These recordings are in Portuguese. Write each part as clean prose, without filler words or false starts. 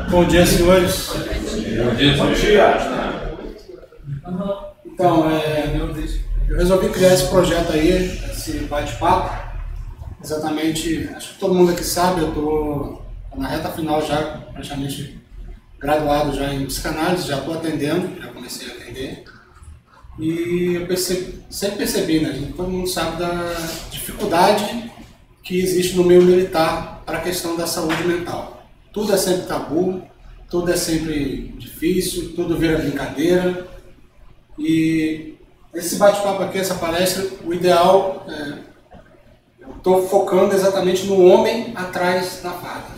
Bom dia, senhores. Bom dia. Então, eu resolvi criar esse projeto aí, esse bate-papo. Exatamente, acho que todo mundo aqui sabe, eu estou na reta final já, praticamente graduado já em psicanálise, já estou atendendo, já comecei a atender. E eu sempre percebi, né, todo mundo sabe da dificuldade que existe no meio militar para a questão da saúde mental. Tudo é sempre tabu, tudo é sempre difícil, tudo vira brincadeira. E esse bate-papo aqui, essa palestra, o ideal eu estou focando exatamente no homem atrás da farda.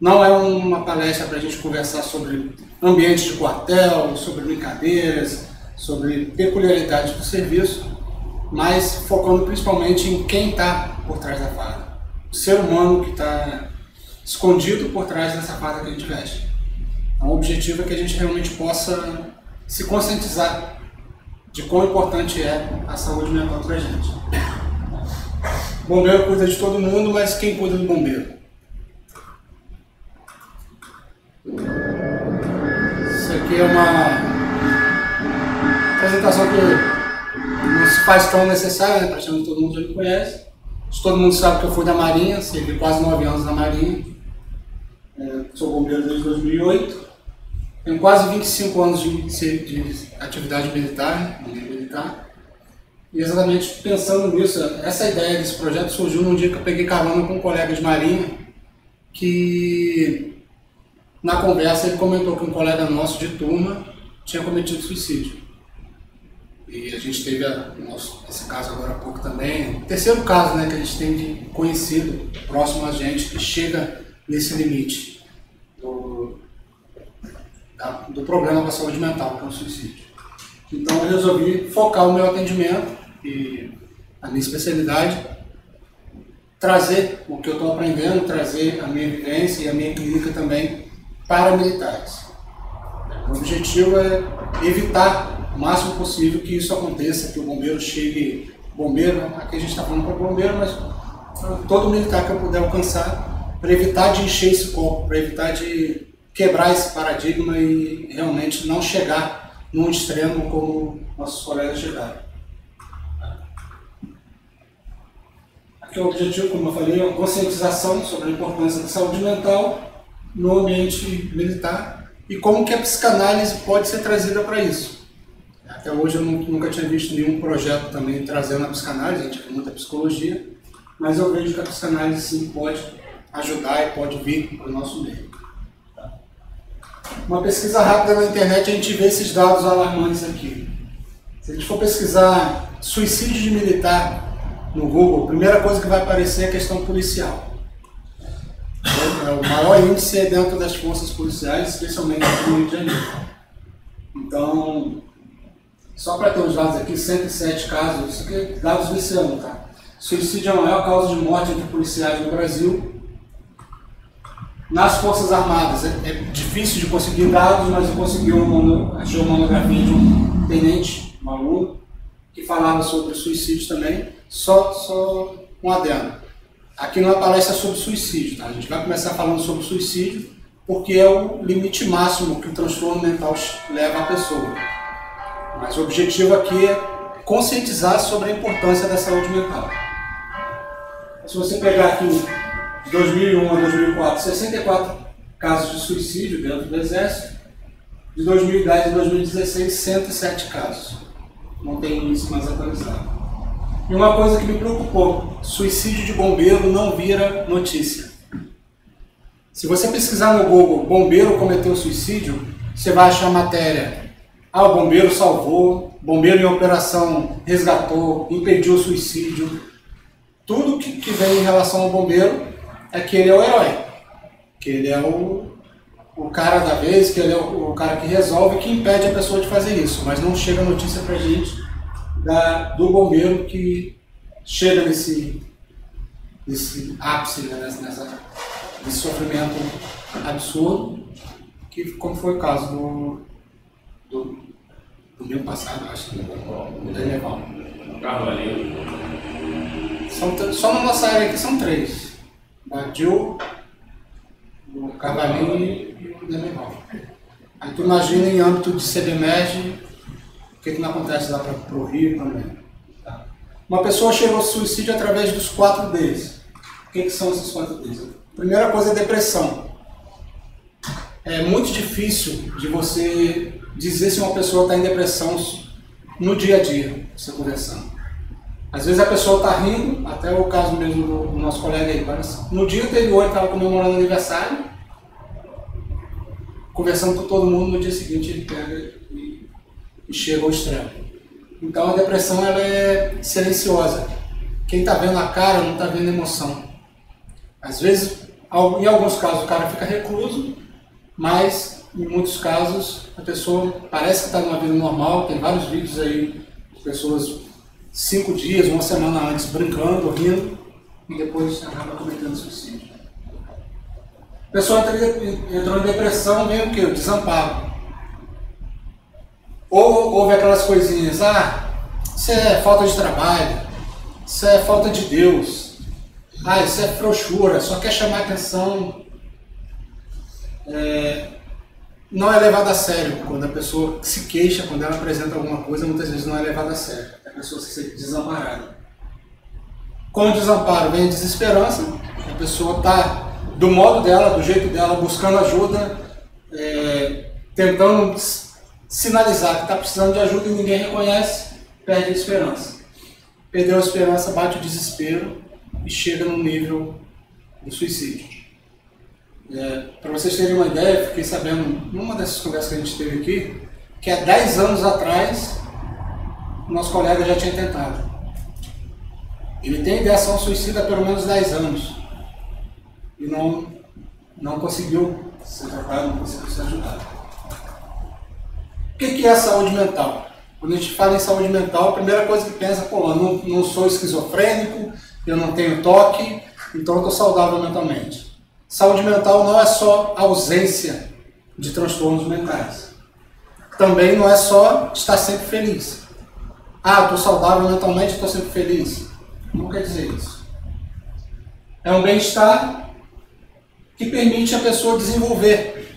Não é uma palestra para a gente conversar sobre ambiente de quartel, sobre brincadeiras, sobre peculiaridades do serviço, mas focando principalmente em quem está por trás da farda. O ser humano que está escondido por trás dessa farda que a gente veste. Então, o objetivo é que a gente realmente possa se conscientizar de quão importante é a saúde mental para a gente. O bombeiro cuida de todo mundo, mas quem cuida do bombeiro? Isso aqui é uma apresentação que não se faz tão necessária, né? Praticamente todo mundo já me conhece. Todo mundo sabe que eu fui da Marinha, servi quase 9 anos na Marinha. Sou bombeiro desde 2008. Tenho quase 25 anos de atividade militar, E exatamente pensando nisso, essa ideia desse projeto surgiu num dia que eu peguei carona com um colega de Marinha, que na conversa ele comentou que um colega nosso de turma tinha cometido suicídio. E a gente teve esse caso agora há pouco também. O terceiro caso, né, que a gente tem de conhecido, próximo a gente, que chega nesse limite do problema com a saúde mental, que é o suicídio. Então eu resolvi focar o meu atendimento e a minha especialidade, trazer o que eu estou aprendendo, trazer a minha vivência e a minha clínica também para militares. O objetivo é evitar o máximo possível que isso aconteça, que o bombeiro chegue, aqui a gente está falando para o bombeiro, mas todo militar que eu puder alcançar, para evitar de encher esse copo, para evitar de quebrar esse paradigma e realmente não chegar num extremo como nossos colegas chegaram. Aqui o objetivo, como eu falei, é uma conscientização sobre a importância da saúde mental no ambiente militar e como que a psicanálise pode ser trazida para isso. Até hoje eu nunca tinha visto nenhum projeto também trazendo a psicanálise, a gente vê muita psicologia, mas eu vejo que a psicanálise sim pode ajudar e pode vir para o nosso meio. Uma pesquisa rápida na internet a gente vê esses dados alarmantes aqui. Se a gente for pesquisar suicídio de militar no Google, a primeira coisa que vai aparecer é a questão policial. O maior índice é dentro das forças policiais, especialmente no Rio de Janeiro. Então, só para ter os dados aqui, 107 casos, isso aqui é dados desse ano, tá? Suicídio é a maior causa de morte entre policiais no Brasil. Nas Forças Armadas é difícil de conseguir dados, mas eu consegui achei uma monografia de um tenente, um aluno, que falava sobre suicídio também, só um adendo. Aqui não é palestra sobre suicídio, tá? A gente vai começar falando sobre suicídio, porque é o limite máximo que o transtorno mental leva a pessoa. Mas o objetivo aqui é conscientizar sobre a importância da saúde mental. Se você pegar aqui de 2001 a 2004, 64 casos de suicídio dentro do Exército. De 2010 a 2016, 107 casos. Não tem índice mais atualizado. E uma coisa que me preocupou, suicídio de bombeiro não vira notícia. Se você pesquisar no Google, bombeiro cometeu suicídio, você vai achar matéria. O bombeiro salvou, bombeiro em operação resgatou, impediu o suicídio. Tudo que vem em relação ao bombeiro é que ele é o herói, que ele é o cara da vez, que ele é o cara que resolve, que impede a pessoa de fazer isso, mas não chega notícia pra gente do bombeiro que chega nesse ápice, né, nesse sofrimento absurdo, que, como foi o caso do meu passado, acho que do Deneval. Carvalhinho. Só na nossa área aqui são 3. Badil, o Carvalhinho e o Deneval. Aí tu imagina em âmbito de CBMERG, o que não acontece lá para o Rio também. Tá? Uma pessoa chegou ao suicídio através dos 4 Ds. O que são esses 4 Ds? Primeira coisa é depressão. É muito difícil de você dizer se uma pessoa está em depressão no dia a dia, você conversando. Às vezes a pessoa está rindo, até o caso mesmo do nosso colega aí, no dia anterior ele estava comemorando aniversário, conversando com todo mundo, no dia seguinte ele pega e chega ao extremo. Então a depressão ela é silenciosa. Quem está vendo a cara não está vendo a emoção. Às vezes, em alguns casos o cara fica recluso, mas em muitos casos a pessoa parece que está numa vida normal. Tem vários vídeos aí de pessoas 5 dias, uma semana antes brincando, rindo e depois acaba cometendo suicídio. A pessoa entrou em depressão, vem o quê? O desamparo. Ou houve aquelas coisinhas, isso é falta de trabalho, isso é falta de Deus, isso é frouxura, só quer chamar atenção. Não é levado a sério quando a pessoa se queixa, quando ela apresenta alguma coisa, muitas vezes não é levado a sério. A pessoa se sente desamparada. Com o desamparo vem a desesperança, a pessoa está do modo dela, do jeito dela, buscando ajuda, tentando sinalizar que está precisando de ajuda e ninguém reconhece, perde a esperança. Perdeu a esperança, bate o desespero e chega no nível do suicídio. Para vocês terem uma ideia, fiquei sabendo, numa dessas conversas que a gente teve aqui, que há 10 anos atrás, o nosso colega já tinha tentado. Ele tem ideação suicida há pelo menos 10 anos. E não conseguiu ser tratado, não conseguiu ser ajudado. O que é a saúde mental? Quando a gente fala em saúde mental, a primeira coisa que pensa, eu não sou esquizofrênico, eu não tenho toque, então eu estou saudável mentalmente. Saúde mental não é só ausência de transtornos mentais. Também não é só estar sempre feliz. Estou saudável mentalmente, estou sempre feliz. Não quer dizer isso. É um bem-estar que permite a pessoa desenvolver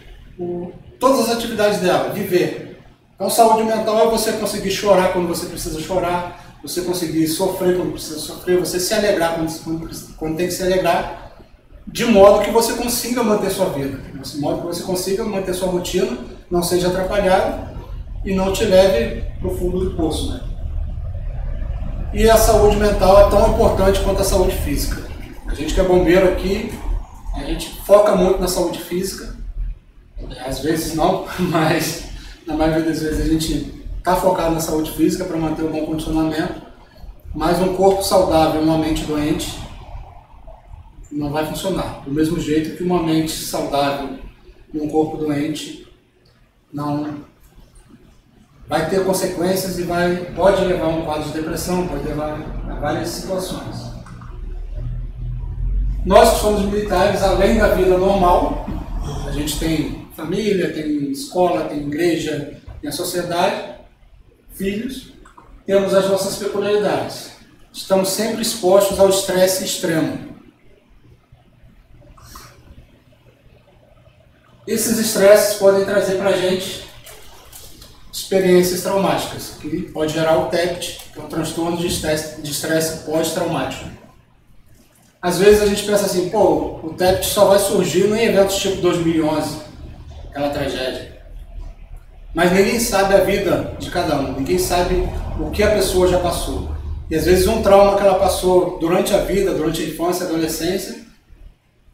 todas as atividades dela, viver. Então, saúde mental é você conseguir chorar quando você precisa chorar, você conseguir sofrer quando precisa sofrer, você se alegrar quando tem que se alegrar, de modo que você consiga manter sua vida, de modo que você consiga manter sua rotina, não seja atrapalhado e não te leve para o fundo do poço, né? E a saúde mental é tão importante quanto a saúde física. A gente que é bombeiro aqui, a gente foca muito na saúde física, às vezes não, mas na maioria das vezes a gente está focado na saúde física para manter um bom condicionamento, mas um corpo saudável e uma mente doente não vai funcionar. Do mesmo jeito que uma mente saudável e um corpo doente não vai ter consequências e pode levar a um quadro de depressão, pode levar a várias situações. Nós que somos militares, além da vida normal, a gente tem família, tem escola, tem igreja, tem a sociedade, filhos, temos as nossas peculiaridades. Estamos sempre expostos ao estresse extremo. Esses estresses podem trazer para a gente experiências traumáticas, que pode gerar o TEPT, que é um transtorno de estresse pós-traumático. Às vezes a gente pensa assim, o TEPT só vai surgir em eventos tipo 2011, aquela tragédia. Mas ninguém sabe a vida de cada um, ninguém sabe o que a pessoa já passou. E às vezes um trauma que ela passou durante a vida, durante a infância, a adolescência,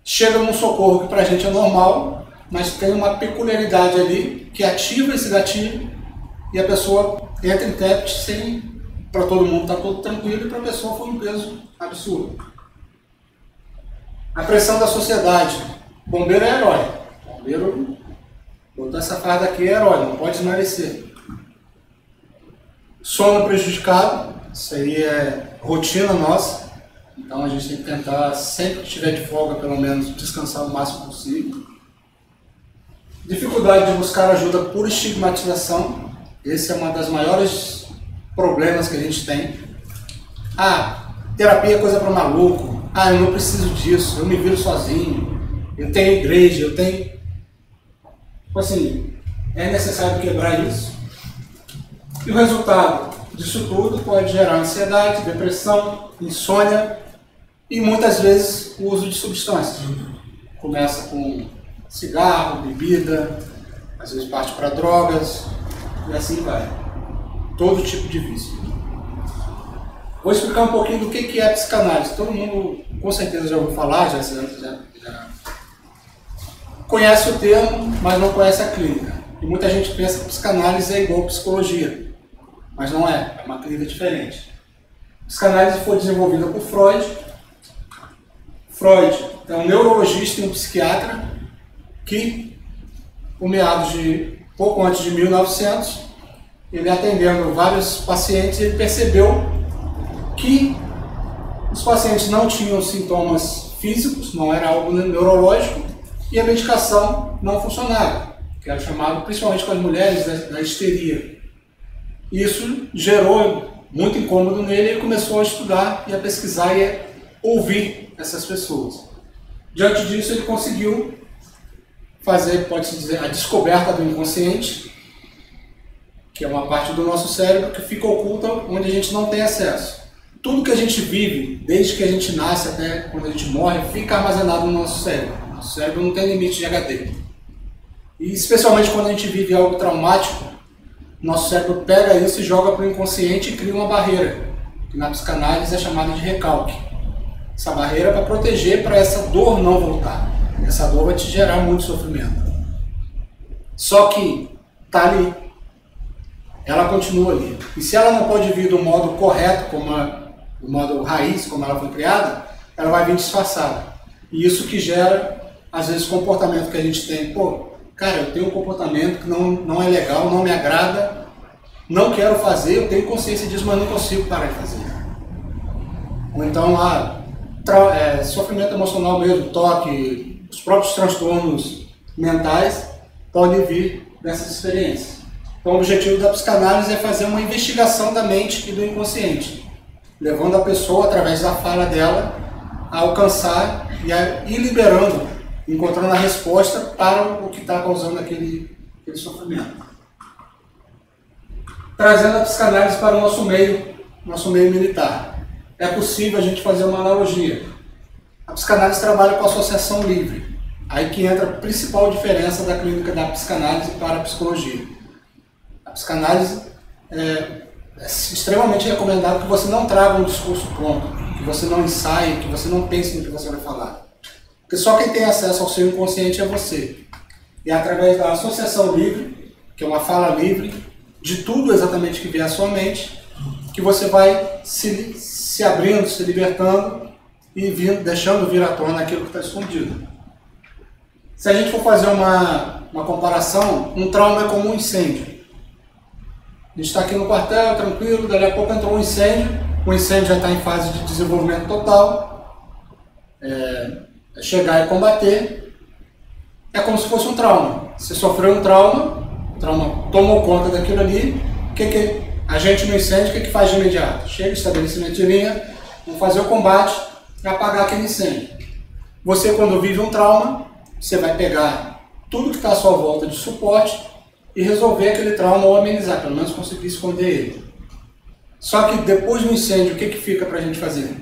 chega num socorro que para a gente é normal, mas tem uma peculiaridade ali que ativa esse gatilho e a pessoa entra em TEPT sem, para todo mundo estar todo tranquilo, e para a pessoa foi um peso absurdo. A pressão da sociedade. Bombeiro é herói. Bombeiro, botou essa farda aqui, é herói, não pode esmarecer. Sono prejudicado, isso aí é rotina nossa. Então a gente tem que tentar, sempre que estiver de folga, pelo menos, descansar o máximo possível. Dificuldade de buscar ajuda por estigmatização. Esse é um dos maiores problemas que a gente tem. Terapia é coisa para maluco. Eu não preciso disso, eu me viro sozinho. Eu tenho igreja, eu tenho... Assim, é necessário quebrar isso. E o resultado disso tudo pode gerar ansiedade, depressão, insônia e muitas vezes o uso de substâncias. Começa com cigarro, bebida, às vezes parte para drogas e assim vai. Todo tipo de vício. Vou explicar um pouquinho do que é psicanálise. Todo mundo com certeza já ouviu falar, já conhece o termo, mas não conhece a clínica. E muita gente pensa que psicanálise é igual psicologia, mas não é uma clínica diferente. A psicanálise foi desenvolvida por Freud. Freud é um neurologista e um psiquiatra que, por meados de pouco antes de 1900, ele atendendo vários pacientes, ele percebeu que os pacientes não tinham sintomas físicos, não era algo neurológico, e a medicação não funcionava, que era chamado, principalmente com as mulheres, da histeria. Isso gerou muito incômodo nele, ele começou a estudar e a pesquisar e a ouvir essas pessoas. Diante disso, ele conseguiu fazer, pode-se dizer, a descoberta do inconsciente, que é uma parte do nosso cérebro que fica oculta, onde a gente não tem acesso. Tudo que a gente vive, desde que a gente nasce até quando a gente morre, fica armazenado no nosso cérebro. Nosso cérebro não tem limite de HD. E especialmente quando a gente vive algo traumático, nosso cérebro pega isso e joga para o inconsciente e cria uma barreira, que na psicanálise é chamada de recalque. Essa barreira é para proteger, para essa dor não voltar. Essa dor vai te gerar muito sofrimento. Só que está ali. Ela continua ali. E se ela não pode vir do modo correto, do modo raiz, como ela foi criada, ela vai vir disfarçada. E isso que gera, às vezes, comportamento que a gente tem. Cara, eu tenho um comportamento que não é legal, não me agrada, não quero fazer, eu tenho consciência disso, mas não consigo parar de fazer. Ou então, sofrimento emocional mesmo, toque, os próprios transtornos mentais podem vir dessas experiências. Então, o objetivo da psicanálise é fazer uma investigação da mente e do inconsciente, levando a pessoa, através da fala dela, a alcançar e a ir liberando, encontrando a resposta para o que está causando aquele sofrimento. Trazendo a psicanálise para o nosso meio militar. É possível a gente fazer uma analogia. A psicanálise trabalha com associação livre. Aí que entra a principal diferença da clínica da psicanálise para a psicologia. A psicanálise é extremamente recomendado que você não traga um discurso pronto, que você não ensaie, que você não pense no que você vai falar. Porque só quem tem acesso ao seu inconsciente é você. E é através da associação livre, que é uma fala livre, de tudo exatamente que vier à sua mente, que você vai se abrindo, se libertando e deixando vir à tona aquilo que está escondido. Se a gente for fazer uma comparação, um trauma é como um incêndio. A gente está aqui no quartel, tranquilo, dali a pouco entrou um incêndio, o incêndio já está em fase de desenvolvimento total, chegar e combater, é como se fosse um trauma. Você sofreu um trauma, o trauma tomou conta daquilo ali, que a gente no incêndio, o que faz de imediato? Chega, estabelecimento de linha, vamos fazer o combate e apagar aquele incêndio. Você, quando vive um trauma, você vai pegar tudo que está à sua volta de suporte e resolver aquele trauma ou amenizar, pelo menos conseguir esconder ele. Só que depois do incêndio, o que fica para a gente fazer?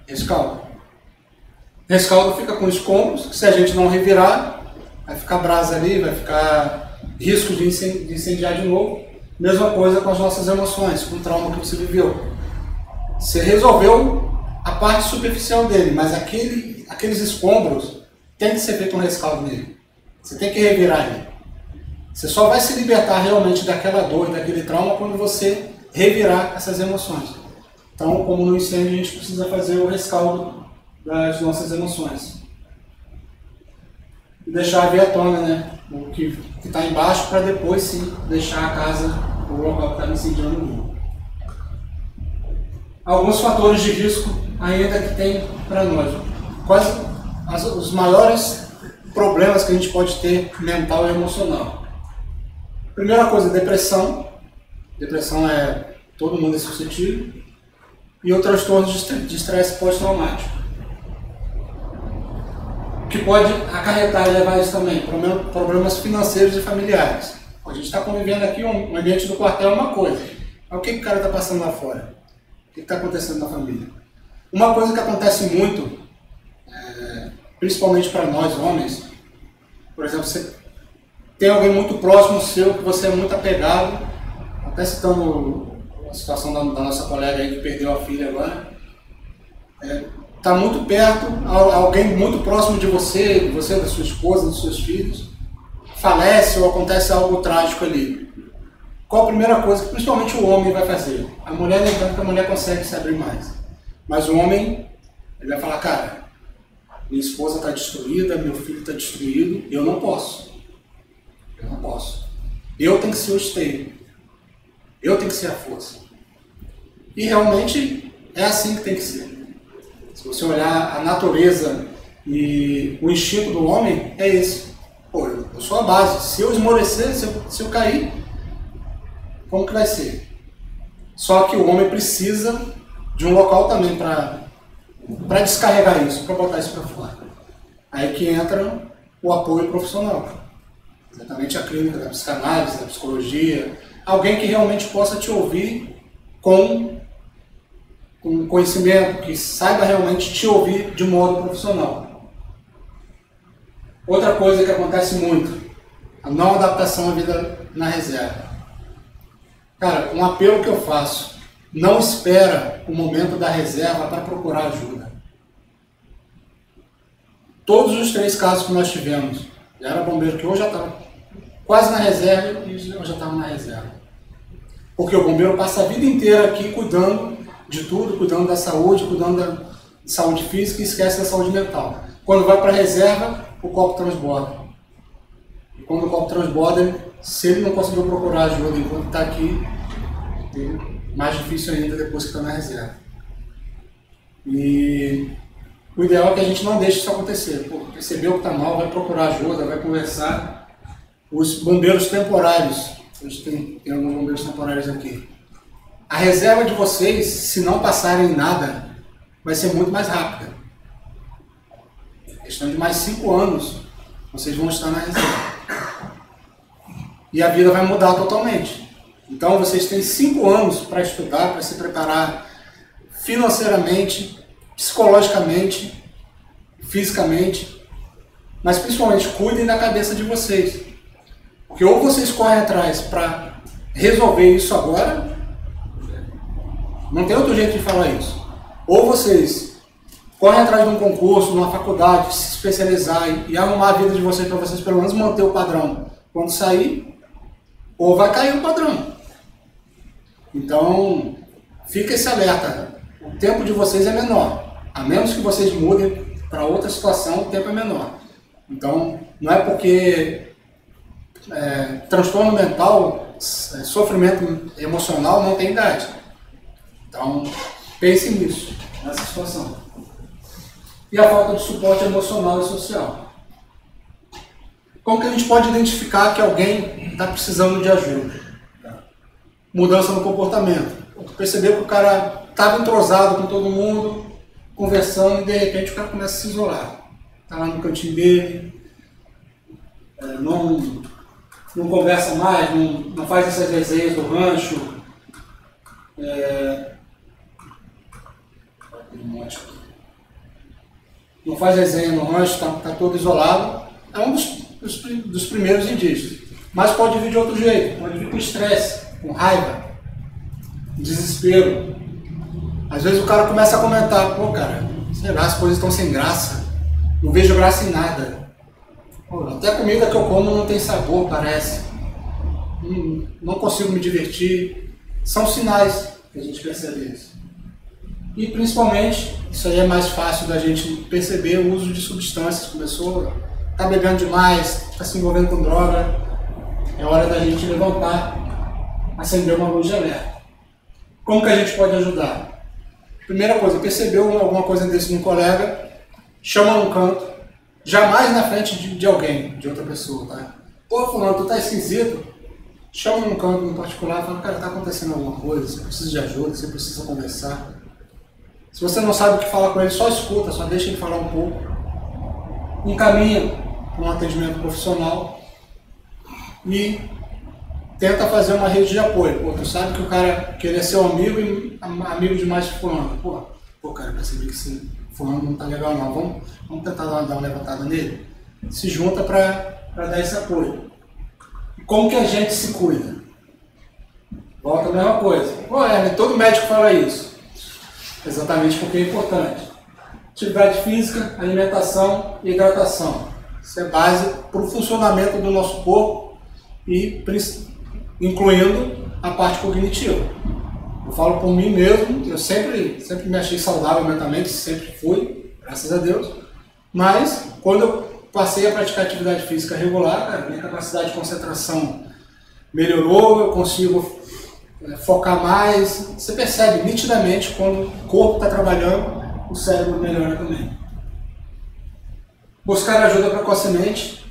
Rescaldo. Rescaldo fica com escombros, que se a gente não revirar, vai ficar brasa ali, vai ficar risco de incendiar de novo. Mesma coisa com as nossas emoções, com o trauma que você viveu. Você resolveu a parte superficial dele, mas aqueles escombros tem que ser feito um rescaldo nele. Você tem que revirar ele. Você só vai se libertar realmente daquela dor e daquele trauma quando você revirar essas emoções. Então, como no incêndio, a gente precisa fazer o rescaldo das nossas emoções. E deixar vir à tona, né? O que está embaixo, para depois sim deixar a casa, o local que está incendiando limpo. Alguns fatores de risco ainda que tem para nós. os maiores problemas que a gente pode ter mental e emocional. Primeira coisa, depressão. Depressão todo mundo é suscetível. E o transtorno de estresse pós-traumático, que pode acarretar e levar isso também, problemas financeiros e familiares. A gente está convivendo aqui, um ambiente do quartel é uma coisa, mas o que o cara está passando lá fora? O que está acontecendo na família? Uma coisa que acontece muito, principalmente para nós homens, por exemplo, você tem alguém muito próximo seu, que você é muito apegado, até citando a situação da nossa colega aí que perdeu a filha agora, está muito perto, alguém muito próximo de você, da sua esposa, dos seus filhos, falece ou acontece algo trágico ali. Qual a primeira coisa que principalmente o homem vai fazer? A mulher, nem tanto que a mulher consegue se abrir mais. Mas o homem, ele vai falar, cara, minha esposa está destruída, meu filho está destruído, eu não posso. Eu não posso. Eu tenho que ser o esteio. Eu tenho que ser a força. E realmente é assim que tem que ser. Se você olhar a natureza e o instinto do homem, é esse. Pô, eu sou a base. Se eu esmorecer, se eu cair, como que vai ser? Só que o homem precisa de um local também para descarregar isso, para botar isso para fora. Aí que entra o apoio profissional. Exatamente a clínica da psicanálise, da psicologia. Alguém que realmente possa te ouvir com conhecimento, que saiba realmente te ouvir de modo profissional. Outra coisa que acontece muito, a não adaptação à vida na reserva. Cara, um apelo que eu faço, não espera o momento da reserva para procurar ajuda. Todos os 3 casos que nós tivemos, já era bombeiro que hoje já estava quase na reserva e eu já estava na reserva. Porque o bombeiro passa a vida inteira aqui cuidando de tudo, cuidando da saúde, cuidando da saúde física e esquece da saúde mental. Quando vai para a reserva, o copo transborda. E quando o copo transborda, se ele não conseguiu procurar ajuda enquanto está aqui, é mais difícil ainda depois que está na reserva. E o ideal é que a gente não deixe isso acontecer. Pô, percebeu que está mal, vai procurar ajuda, vai conversar. Os bombeiros temporários, a gente tem alguns bombeiros temporários aqui. A reserva de vocês, se não passarem nada, vai ser muito mais rápida. Em questão de mais 5 anos, vocês vão estar na reserva. E a vida vai mudar totalmente. Então vocês têm 5 anos para estudar, para se preparar financeiramente, psicologicamente, fisicamente, mas principalmente cuidem da cabeça de vocês. Porque ou vocês correm atrás para resolver isso agora, não tem outro jeito de falar isso. Ou vocês correm atrás de um concurso, de uma faculdade, se especializar e arrumar a vida de vocês para vocês pelo menos manter o padrão quando sair, ou vai cair o padrão. Então, fica esse alerta. O tempo de vocês é menor. A menos que vocês mudem para outra situação, o tempo é menor. Então, não é porque transtorno mental, sofrimento emocional não tem idade. Então, pense nisso, nessa situação. E a falta de suporte emocional e social. Como que a gente pode identificar que alguém está precisando de ajuda? Mudança no comportamento. Percebeu que o cara estava entrosado com todo mundo, conversando, e de repente o cara começa a se isolar. Está lá no cantinho dele, não conversa mais, não faz essas resenhas do rancho. Não faz resenha no rancho, está todo isolado. É um dos primeiros indícios. Mas pode vir de outro jeito, pode vir com estresse, com raiva, desespero. Às vezes o cara começa a comentar, pô cara, sei lá, as coisas estão sem graça, não vejo graça em nada. Pô, até a comida que eu como não tem sabor, parece. Não consigo me divertir. São sinais que a gente percebe isso. E principalmente, isso aí é mais fácil da gente perceber o uso de substâncias. Começou, está bebendo demais, está se envolvendo com droga. É hora da gente levantar, acender uma luz de alerta. Como que a gente pode ajudar? Primeira coisa, percebeu alguma coisa desse de um colega, chama num canto, jamais na frente de alguém, de outra pessoa, tá? Pô, fulano, tu tá esquisito. Chama num canto em particular e fala, cara, tá acontecendo alguma coisa, você precisa de ajuda, você precisa conversar. Se você não sabe o que falar com ele, só escuta, só deixa ele falar um pouco. Encaminha para um atendimento profissional e tenta fazer uma rede de apoio. Pô, tu sabe que o cara queria ser um amigo e amigo demais de fulano. Pô, cara, percebi que esse fulano não tá legal não. Vamos tentar dar uma levantada nele? Se junta para dar esse apoio. E como que a gente se cuida? Volta a mesma coisa. Pô, todo médico fala isso. Exatamente porque é importante. Atividade física, alimentação e hidratação. Isso é base para o funcionamento do nosso corpo e incluindo a parte cognitiva. Eu falo por mim mesmo, eu sempre me achei saudável mentalmente, sempre fui, graças a Deus. Mas quando eu passei a praticar atividade física regular, cara, minha capacidade de concentração melhorou, eu consigo focar mais. Você percebe nitidamente quando o corpo está trabalhando, o cérebro melhora também. Buscar ajuda precocemente.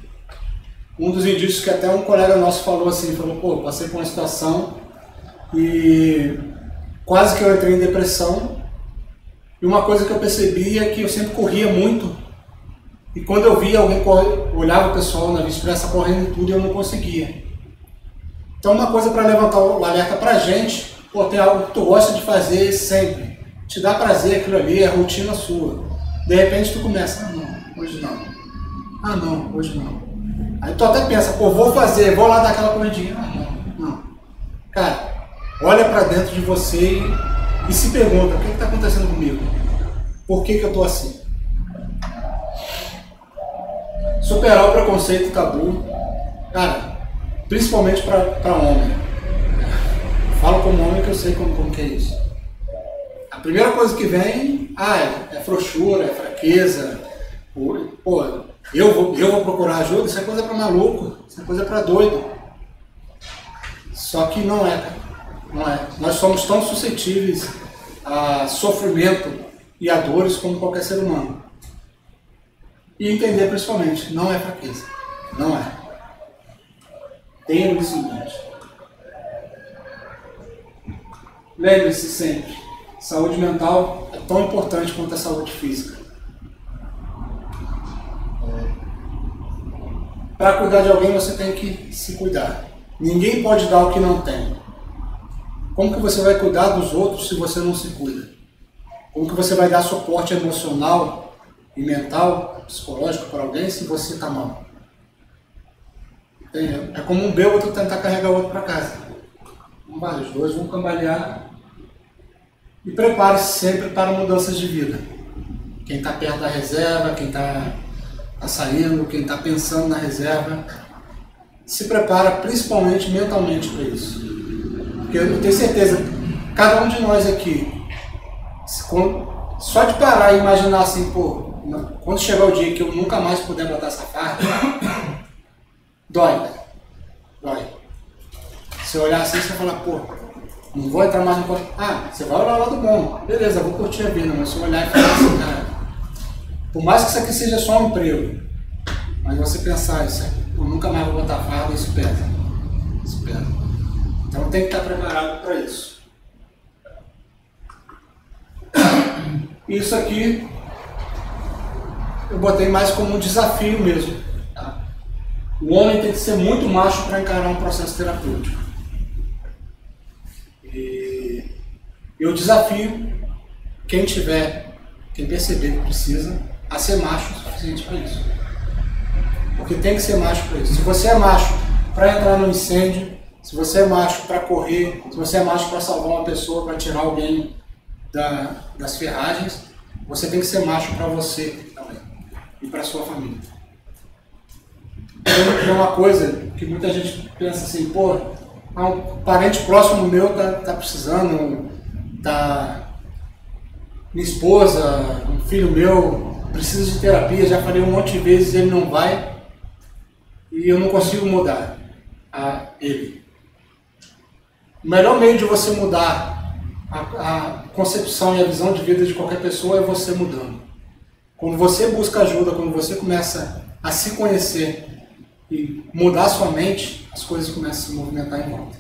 Um dos indícios que até um colega nosso falou assim, pô, passei por uma situação e quase que eu entrei em depressão. E uma coisa que eu percebi é que eu sempre corria muito. E quando eu via alguém olhava o pessoal na Via Expressa correndo e tudo, eu não conseguia. Então uma coisa para levantar o alerta pra gente, pô, tem algo que tu gosta de fazer sempre. Te dá prazer aquilo ali, é a rotina sua. De repente tu começa, não, hoje não. Não, hoje não. Aí tu até pensa, pô, vou lá dar aquela corridinha. Não. Cara, olha pra dentro de você e se pergunta, o que está acontecendo comigo? Por que eu tô assim? Superar o preconceito e tabu, cara, principalmente para homem. Falo como homem que eu sei como que é isso. A primeira coisa que vem, é frouxura, é fraqueza. Pô, eu vou procurar ajuda, isso é coisa para maluco, isso é coisa para doido. Só que não é, cara. Não é. Nós somos tão suscetíveis a sofrimento e a dores como qualquer ser humano. E entender principalmente, não é fraqueza. Não é. Tenha isso em mente. Lembre-se sempre, saúde mental é tão importante quanto a saúde física. Para cuidar de alguém você tem que se cuidar. Ninguém pode dar o que não tem. Como que você vai cuidar dos outros se você não se cuida? Como que você vai dar suporte emocional e mental, psicológico para alguém se você está mal? Entendeu? É como um bêbado tentar carregar o outro para casa. Os dois vão cambalear. E prepare-se sempre para mudanças de vida. Quem está perto da reserva, quem está saindo, quem está pensando na reserva, se prepara principalmente mentalmente para isso. Porque eu tenho certeza, cada um de nós aqui, só de parar e imaginar assim, pô, quando chegar o dia que eu nunca mais puder botar essa farda, dói. Se olhar assim, você vai falar, pô, não vou entrar mais no corpo. Você vai olhar o lado bom, beleza, vou curtir a vida, mas se olhar e falar assim, cara, por mais que isso aqui seja só um emprego, mas você pensar isso, eu nunca mais vou botar farda, isso pesa. Então tem que estar preparado para isso. Isso aqui eu botei mais como um desafio mesmo. Tá? O homem tem que ser muito macho para encarar um processo terapêutico. E eu desafio quem perceber que precisa, a ser macho o suficiente para isso. Porque tem que ser macho para isso. Se você é macho para entrar no incêndio, se você é macho para correr, se você é macho para salvar uma pessoa, para tirar alguém das ferragens, você tem que ser macho para você também e para sua família. É uma coisa que muita gente pensa assim, pô, um parente próximo meu tá precisando, minha esposa, um filho meu precisa de terapia, já falei um monte de vezes, ele não vai e eu não consigo mudar ele. O melhor meio de você mudar a concepção e a visão de vida de qualquer pessoa é você mudando. Quando você busca ajuda, quando você começa a se conhecer e mudar sua mente, as coisas começam a se movimentar em volta.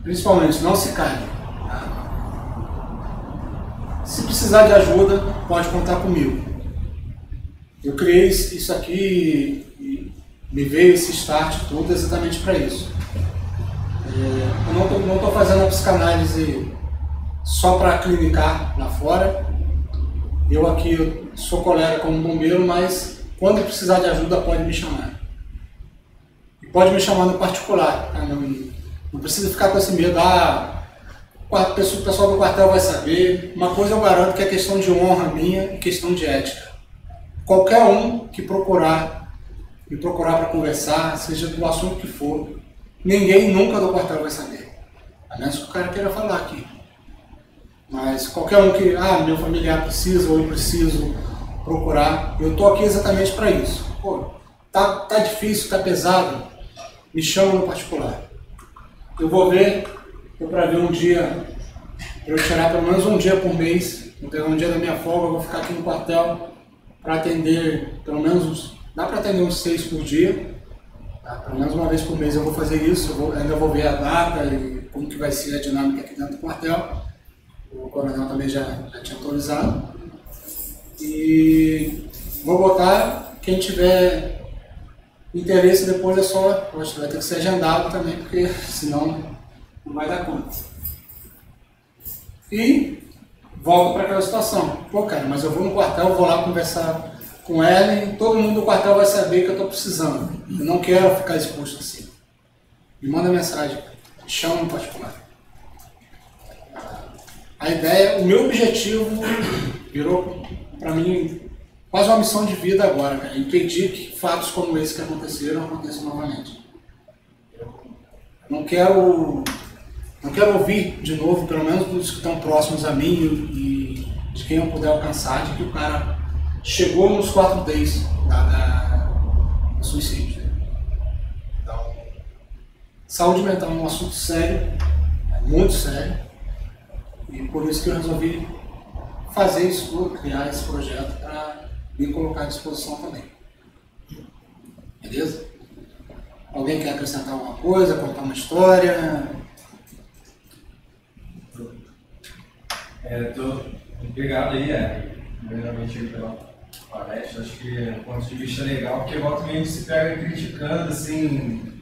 Principalmente, não se caia. Tá? Se precisar de ajuda, pode contar comigo. Eu criei isso aqui e me veio esse start todo exatamente para isso. Eu não estou fazendo a psicanálise só para clinicar lá fora. Eu aqui sou colega como bombeiro, mas quando precisar de ajuda pode me chamar. E pode me chamar no particular. Tá? Não precisa ficar com esse medo. O pessoal do quartel vai saber. Uma coisa eu garanto que é questão de honra minha e questão de ética. Qualquer um que me procurar para conversar, seja do assunto que for, ninguém nunca do quartel vai saber. A menos que o cara queira falar aqui. Mas qualquer um que, meu familiar precisa ou eu preciso procurar, eu estou aqui exatamente para isso. Pô, tá difícil, tá pesado, me chama no particular. Eu vou ver, para ver um dia, para eu tirar pelo menos um dia por mês, vou pegar um dia da minha folga, eu vou ficar aqui no quartel para atender, pelo menos, dá para atender uns 6 por dia. Tá? Pelo menos uma vez por mês eu vou fazer isso, ainda vou ver a data e como que vai ser a dinâmica aqui dentro do quartel. O coronel também já tinha autorizado. E vou botar, quem tiver interesse depois é só, vai ter que ser agendado também, porque senão não vai dar conta. E volto para aquela situação. Pô, cara, mas eu vou no quartel, vou lá conversar com ela e todo mundo do quartel vai saber que eu estou precisando. Eu não quero ficar exposto assim. Me manda mensagem, chama no particular. A ideia, o meu objetivo virou para mim quase uma missão de vida agora, cara. Impedir que fatos como esse que aconteceram aconteçam novamente. Não quero ouvir de novo, pelo menos dos que estão próximos a mim e de quem eu puder alcançar, de que o cara chegou nos 4 Ds do suicídio. Então, saúde mental é um assunto sério, muito sério, e por isso que eu resolvi fazer isso tudo, criar esse projeto para me colocar à disposição também. Beleza? Alguém quer acrescentar alguma coisa, contar uma história? Obrigado aí, primeiramente pela palestra. Acho que é um ponto de vista legal, porque volta meio que se pega criticando, assim,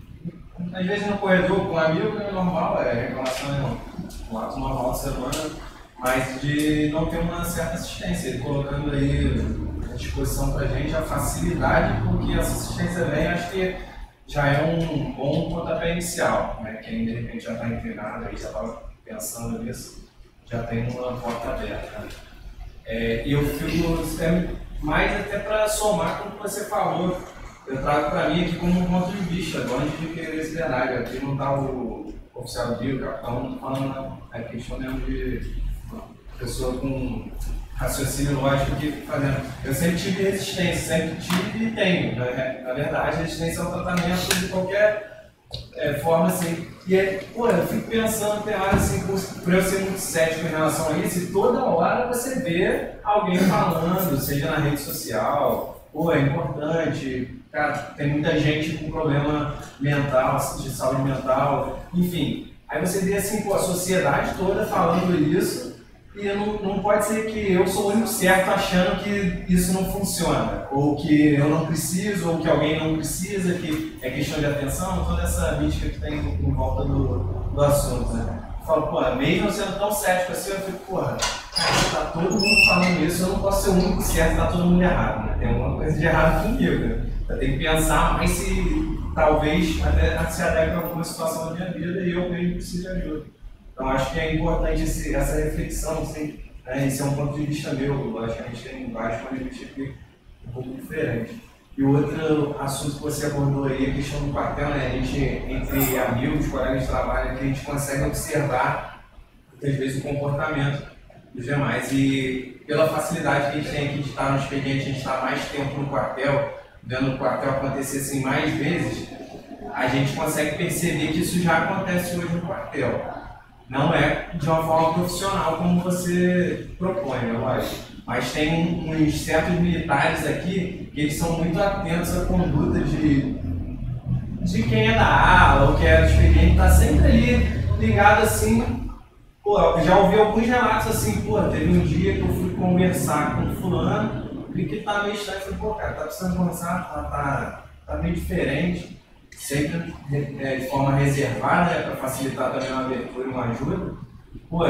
às vezes no corredor com um amigo é normal, reclamação um ato normal do ser humano, mas de não ter uma certa assistência, colocando aí à disposição para a gente a facilidade, porque essa assistência vem, acho que já é um bom pontapé inicial, né? Quem de repente já está inclinado, aí já estava pensando nisso, já tem uma porta aberta. Né? E eu fico mais até para somar com o que você falou, eu trago para mim aqui como um ponto de vista, longe de querer esse cenário. Aqui não está o oficial de o capitão falando a questão mesmo de pessoa com raciocínio lógico que fazendo. Eu sempre tive resistência, sempre tive e tenho. Na verdade, a resistência é um tratamento de qualquer forma assim. E eu fico pensando, tem hora assim, por eu ser muito cético em relação a isso, e toda hora você vê alguém falando, seja na rede social, é importante, cara, tem muita gente com problema mental, de saúde mental, enfim. Aí você vê assim, a sociedade toda falando isso, e não pode ser que eu sou o único certo achando que isso não funciona, ou que eu não preciso, ou que alguém não precisa, que é questão de atenção, toda essa mística que tem em volta do assunto, né? Eu falo, mesmo eu sendo tão cético assim, eu fico, tá todo mundo falando isso, eu não posso ser o único certo, tá todo mundo errado, né? Tem alguma coisa de errado comigo, né? Eu tenho que pensar mais se talvez até se adeque a alguma situação da minha vida e eu mesmo preciso de ajuda. Então acho que é importante essa reflexão, assim, né? Esse é um ponto de vista meu, logicamente tem vários pontos de vista aqui um pouco diferentes. E o outro assunto que você abordou aí, a questão do quartel, né? A gente, entre amigos, colegas de trabalho, que a gente consegue observar, muitas vezes, o comportamento dos demais. E pela facilidade que a gente tem aqui de estar no expediente, a gente está mais tempo no quartel, vendo o quartel acontecer assim mais vezes, a gente consegue perceber que isso já acontece hoje no quartel. não é de uma forma profissional como você propõe, né, lógico. Mas tem uns certos militares aqui que eles são muito atentos à conduta de quem é da ala ou que é experiente, tá sempre ali ligado assim. Pô, eu já ouvi alguns relatos assim, pô, teve um dia que eu fui conversar com o fulano, vi que tá meio estranho, falei, pô, cara, tá precisando conversar, tá meio diferente, sempre de forma reservada, né, para facilitar também uma abertura e uma ajuda. Pô,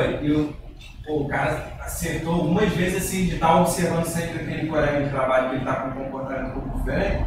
o cara acertou algumas vezes assim, de estar observando sempre aquele colega de trabalho que ele tá com um comportamento um pouco diferente,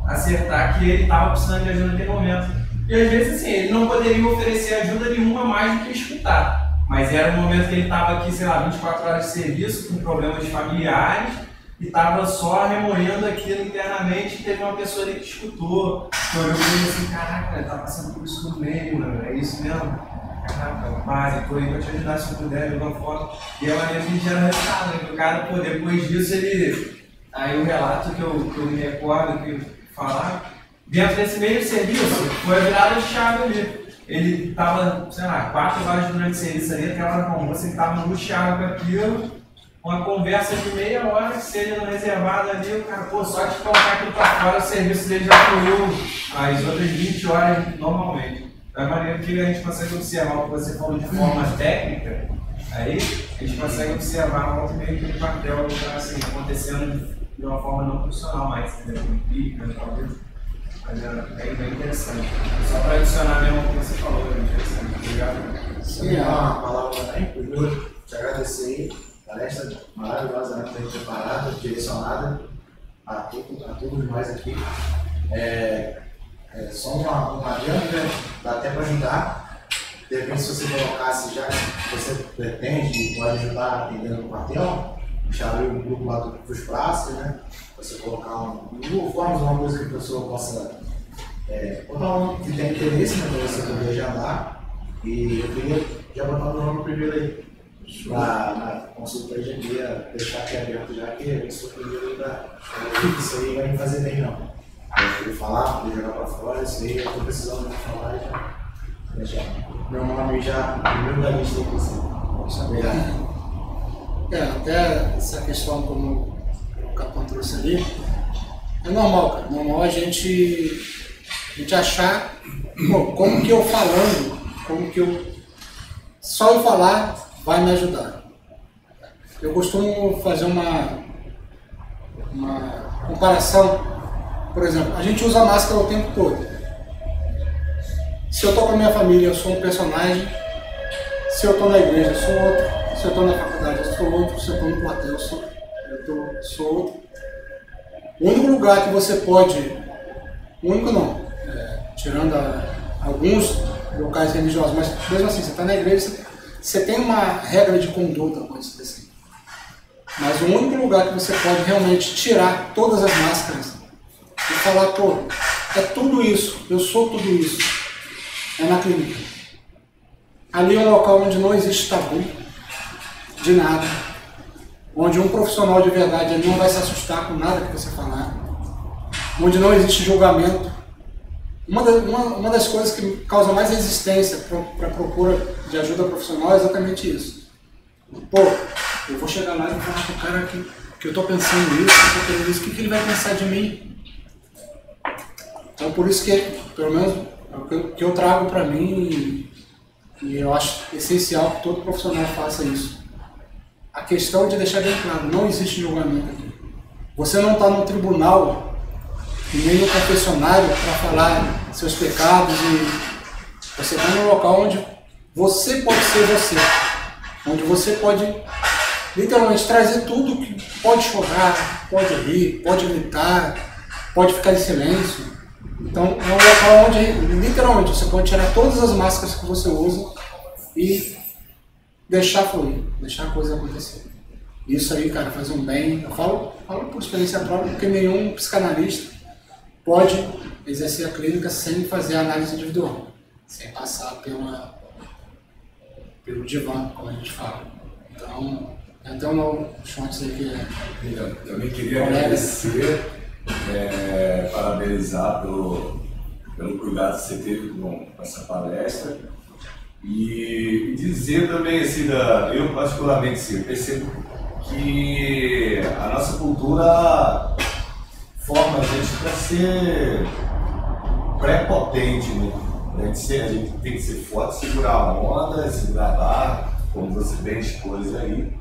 acertar que ele estava precisando de ajuda naquele momento. E às vezes assim, ele não poderia oferecer ajuda nenhuma mais do que escutar. Mas era um momento que ele estava aqui, sei lá, 24 horas de serviço, com problemas familiares, e estava só remoendo aquilo internamente, e teve uma pessoa ali que escutou, que olhou para ele assim, caraca, ele tá passando por isso no meio, mano, é isso mesmo? Caraca, paz, tô aí pra te ajudar se eu puder, de alguma forma. E a maneira que ele gera resultado, né? Que o cara, pô, depois disso ele... Aí o relato que eu me recordo, que falar, dentro desse meio serviço, foi a virada de chave ali. Ele estava, sei lá, 4 horas durante o serviço ali, até a hora do almoço, ele estava angustiado com aquilo, uma conversa de meia hora, que seja no reservado ali, o cara, pô, só de colocar aquilo para fora, o serviço dele já fluiu as outras 20 horas normalmente. Da maneira que a gente consegue observar o que você falou de forma técnica, aí a gente consegue observar volta e meio aquele papel assim, acontecendo de uma forma não profissional, mais empírica, talvez. Mas é bem interessante. Só para adicionar mesmo o que você falou, é interessante. Obrigado. Sim, uma palavra também. Primeiro, te agradecer aí. Palestra maravilhosamente bem preparada, direcionada a todos nós aqui. Só uma adianta, né? Dá até para ajudar. De repente, se você colocasse já que você pretende e pode ajudar atendendo no quartel, deixar abrir um grupo lá dos praças, né? Você colocar uma coisa que a pessoa possa botar um que tem interesse, né, para você poder agendar. E eu queria já botar o nome primeiro aí na consulta aí, já queria deixar aqui aberto já que eu sou o primeiro isso aí vai me fazer bem não. Eu queria falar, poder jogar para fora, isso aí eu estou precisando de falar e já deixar meu nome já primeiro da lista aí com você. Obrigado. Até essa questão como o Capão trouxe ali, é normal, cara. Normal a gente achar, como que eu falando, como que eu só eu falar vai me ajudar. Eu costumo fazer uma comparação, por exemplo, a gente usa máscara o tempo todo. Se eu estou com a minha família, eu sou um personagem. Se eu estou na igreja, eu sou outro. Se eu estou na faculdade, eu sou outro. Se eu estou no quartel, eu sou outro. O único lugar que você pode, o único não, tirando alguns locais religiosos, mas mesmo assim, você está na igreja, você tem uma regra de conduta, pode ser assim. Mas o único lugar que você pode realmente tirar todas as máscaras e falar, pô, é tudo isso, eu sou tudo isso, é na clínica. Ali é um local onde não existe tabu de nada, onde um profissional de verdade ali não vai se assustar com nada que você falar, onde não existe julgamento. Uma das coisas que causa mais resistência para a procura de ajuda profissional é exatamente isso. Pô, eu vou chegar lá e vou falar com o cara que eu estou pensando isso, que eu estou querendo isso, o que ele vai pensar de mim? Então por isso que, pelo menos, o que eu trago para mim, e eu acho essencial que todo profissional faça isso. A questão de deixar bem claro, não existe julgamento aqui. Você não está no tribunal e nem no confessionário para falar seus pecados, e você está num local onde você pode ser você, onde você pode literalmente trazer tudo que pode chorar, pode rir, pode gritar, pode ficar em silêncio. Então é um local onde literalmente você pode tirar todas as máscaras que você usa e deixar fluir, deixar a coisa acontecer. Isso aí, cara, faz um bem. Eu falo por experiência própria, porque nenhum psicanalista pode exercer a clínica sem fazer a análise individual, sem passar pelo divã, como a gente fala. Então, até um shot aí que Eu também queria agradecer, parabenizar pelo cuidado que você teve com essa palestra. E dizer também, assim, eu particularmente, assim, eu percebo que a nossa cultura forma a gente para ser prepotente, né? A gente tem que ser forte, segurar a onda, segurar a barra, como você bem expôs aí.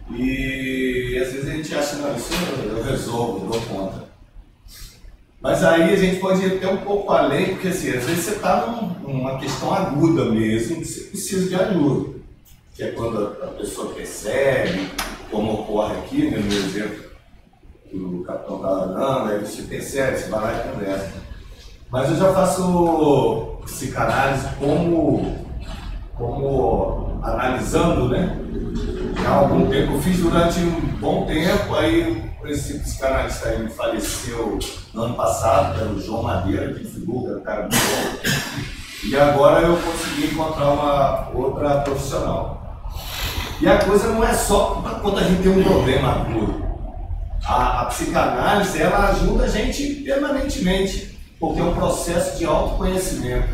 E às vezes a gente acha, não, isso eu resolvo, eu dou conta. Mas aí a gente pode ir até um pouco além, porque assim, às vezes você está numa questão aguda mesmo, que você precisa de ajuda. Que é quando a pessoa percebe, como ocorre aqui, né, no exemplo que o capitão estava dando, aí você percebe, você vai lá e conversa. Mas eu já faço psicanálise como analisando, né? Já há algum tempo, eu fiz durante um bom tempo, aí esse psicanalista aí faleceu no ano passado, era o João Madeira, que figura, era um cara muito bom. E agora eu consegui encontrar uma outra profissional. E a coisa não é só quando a gente tem um problema agudo. A psicanálise, ela ajuda a gente permanentemente, porque é um processo de autoconhecimento.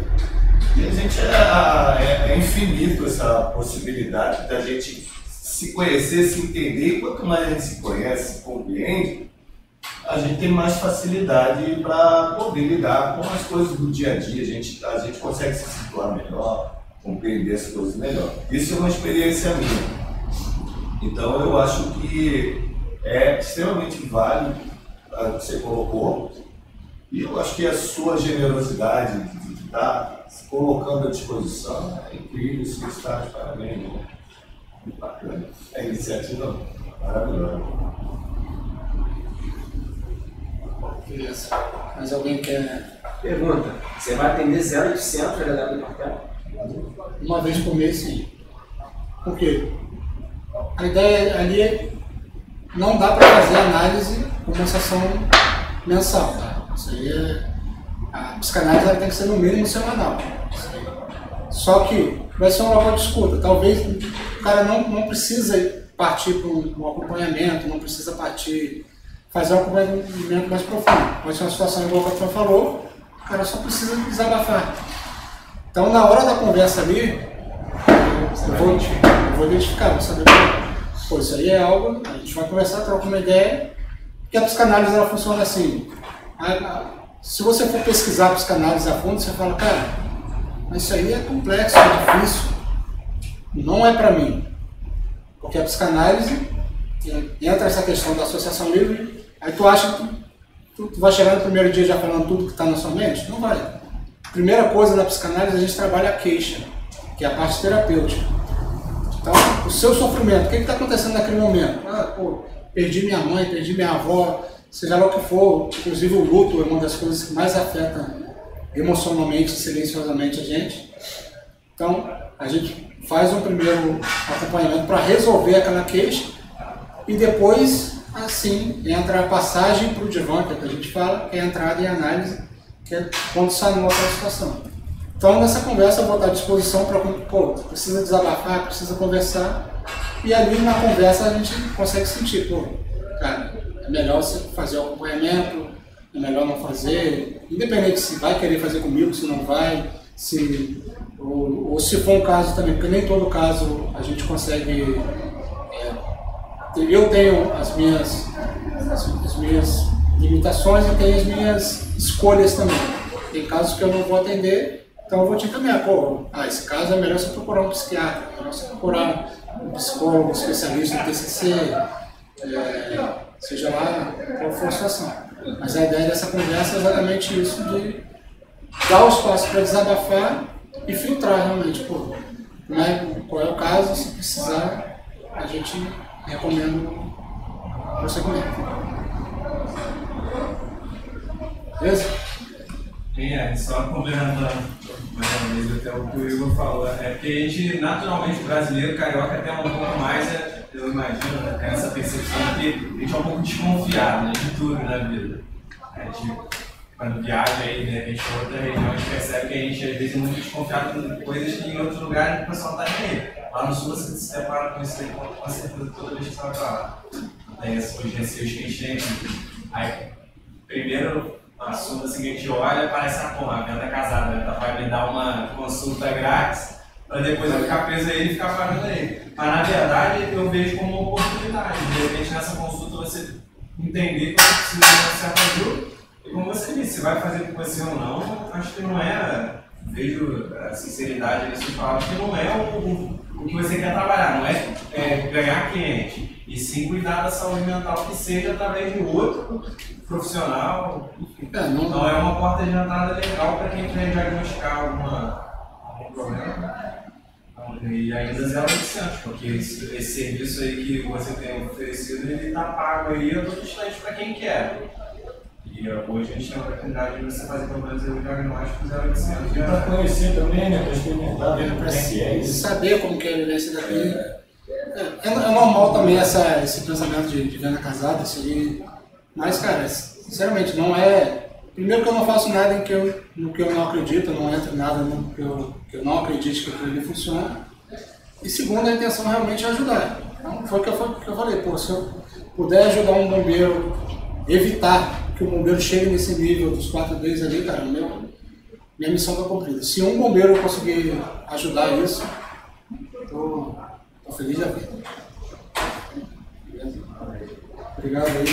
E a gente é infinito essa possibilidade da gente se conhecer, se entender. E quanto mais a gente se conhece, se compreende, a gente tem mais facilidade para poder lidar com as coisas do dia a dia. A gente consegue se situar melhor, compreender as coisas melhor. Isso é uma experiência minha. Então eu acho que é extremamente válido o que você colocou. E eu acho que a sua generosidade de estar se colocando à disposição é incrível, isso está de parabéns. Né? Muito bacana. É iniciativa maravilhosa. Beleza. Mas alguém quer? Pergunta: você vai atender 0% de LW do papel? Uma vez por mês, sim. Por quê? A ideia ali é não dá para fazer análise com uma sessão mensal. Tá? Isso aí a psicanálise ela tem que ser no mínimo semanal. Só que vai ser um local de escuta. Talvez o cara não precisa partir para um acompanhamento, não precisa fazer um acompanhamento mais profundo. Pode ser uma situação igual o Capitão falou, o cara só precisa desabafar. Então, na hora da conversa ali, eu vou identificar, vou saber pô, isso aí é algo, a gente vai conversar, trocar uma ideia, porque a psicanálise ela funciona assim. Se você for pesquisar a psicanálise a fundo, você fala, cara, mas isso aí é complexo, é difícil, não é para mim. Porque a psicanálise, entra essa questão da associação livre, aí tu acha que tu vai chegar no primeiro dia já falando tudo que está na sua mente? Não vai. Primeira coisa na psicanálise, a gente trabalha a queixa, que é a parte terapêutica. Então, o seu sofrimento, o que está acontecendo naquele momento? Pô, perdi minha mãe, perdi minha avó, seja lá o que for, inclusive o luto é uma das coisas que mais afeta emocionalmente, silenciosamente a gente. Então, a gente faz um primeiro acompanhamento para resolver aquela queixa e depois, assim, entra a passagem para o divã, que é o que a gente fala, que é a entrada em análise, que é quando sai numa outra situação. Então, nessa conversa, eu vou estar à disposição para, pô, precisa desabafar, precisa conversar, e ali na conversa a gente consegue sentir, pô, cara, é melhor você fazer o acompanhamento, é melhor não fazer, independente se vai querer fazer comigo, se não vai, ou se for um caso também, porque nem todo caso a gente consegue. Eu tenho as minhas limitações e tenho as minhas escolhas também. Tem casos que eu não vou atender, então eu vou te encaminhar. Pô, esse caso é melhor você procurar um psiquiatra, é melhor você procurar um psicólogo, um especialista em TCC, seja lá qual for a situação. Mas a ideia dessa conversa é exatamente isso, de dar o espaço para desabafar e filtrar realmente, pô, qual é o caso, se precisar, a gente recomenda o prosseguimento. Beleza? Só complementando mais uma vez até o que o Igor falou, é porque a gente, naturalmente, brasileiro, carioca, tem um pouco mais, eu imagino, né, tem essa percepção que a gente é um pouco desconfiado, né, de tudo na vida. A gente, quando viaja aí, de repente, para outra região, a gente percebe que a gente, às vezes, é muito desconfiado com coisas que em outros lugares o pessoal está nem aí. Lá no sul, você se depara com isso aí, com certeza, toda vez que você vai para lá. Tem os receios que a gente tem. Aí, primeiro assunto assim que a gente olha, parece a venda casada, né? Vai me dar uma consulta grátis, para depois eu ficar preso a ele e ficar pagando a ele. Mas na verdade eu vejo como uma oportunidade. De repente nessa consulta você entender que você precisa de uma certa ajuda. E como você disse, se vai fazer com você ou não, acho que não é. Vejo a sinceridade nesse palavras que não é o que você quer trabalhar, não é ganhar cliente, e sim cuidar da saúde mental que seja através de outro profissional. Então é uma porta de entrada legal para quem quer diagnosticar algum problema. E ainda 0,800, porque esse serviço aí que você tem oferecido, ele está pago aí a todo instante para quem quer. E hoje a gente tem a oportunidade de você fazer pelo menos o diagnóstico 0,800. E para conhecer também, né? Para experimentar, ver Para saber como que é a vivência daqui. É normal também esse pensamento de venda casada, mas, cara, sinceramente, não é. Primeiro que eu não faço nada no que eu não acredito, eu não entro em nada no que eu não acredito que aquilo ali funciona. E segundo, a intenção realmente é ajudar. Então, foi o que eu falei, pô, se eu puder ajudar um bombeiro, evitar que o bombeiro chegue nesse nível dos 4 Ds ali, cara, minha missão está cumprida. Se um bombeiro conseguir ajudar isso, tô feliz da vida. Obrigado aí.